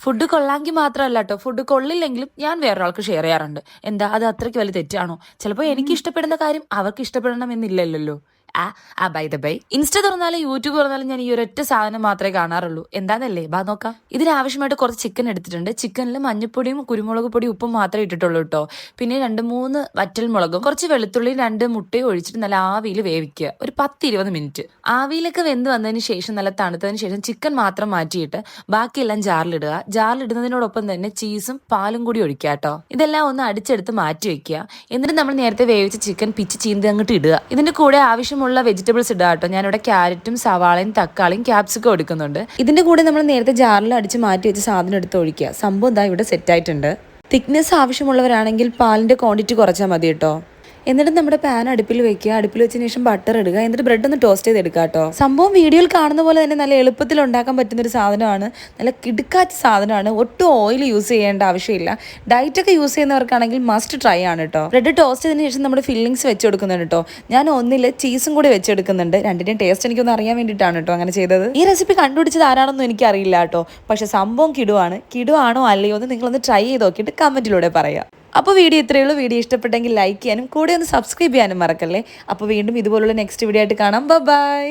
Food കൊള്ളാമെങ്കിൽ മാത്രമല്ല കേട്ടോ, food കൊള്ളില്ലെങ്കിലും ഞാൻ വേറൊരാൾക്ക് ഷെയർ ചെയ്യാറുണ്ട്. എന്താ അത് അത്രയ്ക്ക് വലിയ തെറ്റാണോ? ചിലപ്പോൾ എനിക്ക് ഇഷ്ടപ്പെടുന്ന കാര്യം അവർക്ക് ഇഷ്ടപ്പെടണം എന്നില്ലല്ലോ. ബൈ ദ ബൈ, ഇൻസ്റ്റ തുറന്നാലും യൂട്യൂബ് തുറന്നാലും ഞാൻ ഈ ഒരൊറ്റ സാധനം മാത്രമേ കാണാറുള്ളൂ. എന്താന്നല്ലേ, ബാ നോക്കാം. ഇതിനാവശ്യമായിട്ട് കുറച്ച് ചിക്കൻ എടുത്തിട്ടുണ്ട്. ചിക്കനിൽ മഞ്ഞപ്പൊടിയും കുരുമുളക് പൊടിയും ഉപ്പും മാത്രമേ ഇട്ടിട്ടുള്ളൂ കേട്ടോ. പിന്നെ 2-3 വറ്റൽ മുളകും കുറച്ച് വെളുത്തുള്ളിയും 2 മുട്ടയും ഒഴിച്ചിട്ട് നല്ല ആവിയിൽ വേവിക്കുക. ഒരു 10-20 മിനിറ്റ്. ആവിയിലൊക്കെ വെന്ത് വന്നതിന് ശേഷം നല്ല തണുത്തതിന് ശേഷം ചിക്കൻ മാത്രം മാറ്റിയിട്ട് ബാക്കിയെല്ലാം ജാറിലിടുക. ജാറിലിടുന്നതിനോടൊപ്പം തന്നെ ചീസും പാലും കൂടി ഒഴിക്കുക കേട്ടോ. ഇതെല്ലാം ഒന്ന് അടിച്ചെടുത്ത് മാറ്റി വെക്കുക. എന്നിട്ട് നമ്മൾ നേരത്തെ വേവിച്ച ചിക്കൻ പിച്ച് ചീന്തി അങ്ങോട്ട് ഇടുക. ഇതിന്റെ കൂടെ ആവശ്യമുള്ള വെജിറ്റബിൾസ് ഇടുക കേട്ടോ. ഞാനിവിടെ ക്യാരറ്റും സവാളയും തക്കാളിയും ക്യാപ്സിക്കും എടുക്കുന്നുണ്ട്. ഇതിന്റെ കൂടെ നമ്മൾ നേരത്തെ ജാറിൽ അടിച്ച് മാറ്റി വെച്ച സാധനം എടുത്ത് ഒഴിക്കുക. സംഭവം ഇതാ ഇവിടെ സെറ്റ് ആയിട്ടുണ്ട്. തിക്നെസ് ആവശ്യമുള്ളവരാണെങ്കിൽ പാലിന്റെ ക്വാണ്ടിറ്റി കുറച്ചാൽ മതി കേട്ടോ. എന്നിട്ട് നമ്മുടെ പാൻ അടുപ്പിൽ വെക്കുക. അടുപ്പിൽ വെച്ചതിന് ശേഷം ബട്ടർ ഇടുക. എന്നിട്ട് ബ്രെഡ് ഒന്ന് ടോസ്റ്റ് ചെയ്തെടുക്കുക കേട്ടോ. സംഭവം വീഡിയോയിൽ കാണുന്ന പോലെ തന്നെ നല്ല എളുപ്പത്തിൽ ഉണ്ടാക്കാൻ പറ്റുന്ന ഒരു സാധനമാണ്. നല്ല കിടുക്കാച്ച സാധനമാണ്. ഒട്ടും ഓയിൽ യൂസ് ചെയ്യേണ്ട ആവശ്യമില്ല. ഡയറ്റ് ഒക്കെ യൂസ് ചെയ്യുന്നവർക്കാണെങ്കിൽ മസ്റ്റ് ട്രൈ ആണ് കേട്ടോ. ബ്രെഡ് ടോസ്റ്റ് ചെയ്തതിന് ശേഷം നമ്മുടെ ഫില്ലിങ്സ് വെച്ച് കൊടുക്കുന്നുണ്ട് കേട്ടോ. ഞാൻ ഒന്നിൽ ചീസും കൂടി വെച്ചെടുക്കുന്നുണ്ട്. രണ്ടിൻ്റെയും ടേസ്റ്റ് എനിക്കൊന്ന് അറിയാൻ വേണ്ടിയിട്ടാണ് കേട്ടോ അങ്ങനെ ചെയ്തത്. ഈ റെസിപ്പി കണ്ടുപിടിച്ചത് ആരാണെന്നും എനിക്കറിയില്ല കേട്ടോ. പക്ഷെ സംഭവം കിടുവാണ്. കിടുവാണോ അല്ലയോ എന്ന് നിങ്ങളൊന്ന് ട്രൈ ചെയ്ത് നോക്കിയിട്ട് കമന്റിലൂടെ പറയാം. അപ്പോൾ വീഡിയോ ഇത്രയേ ഉള്ളൂ. വീഡിയോ ഇഷ്ടപ്പെട്ടെങ്കിൽ ലൈക്ക് ചെയ്യാനും കൂടെ ഒന്ന് സബ്സ്ക്രൈബ് ചെയ്യാനും മറക്കല്ലേ. അപ്പോൾ വീണ്ടും ഇതുപോലുള്ള നെക്സ്റ്റ് വീഡിയോ ആയിട്ട് കാണാം. ബൈ.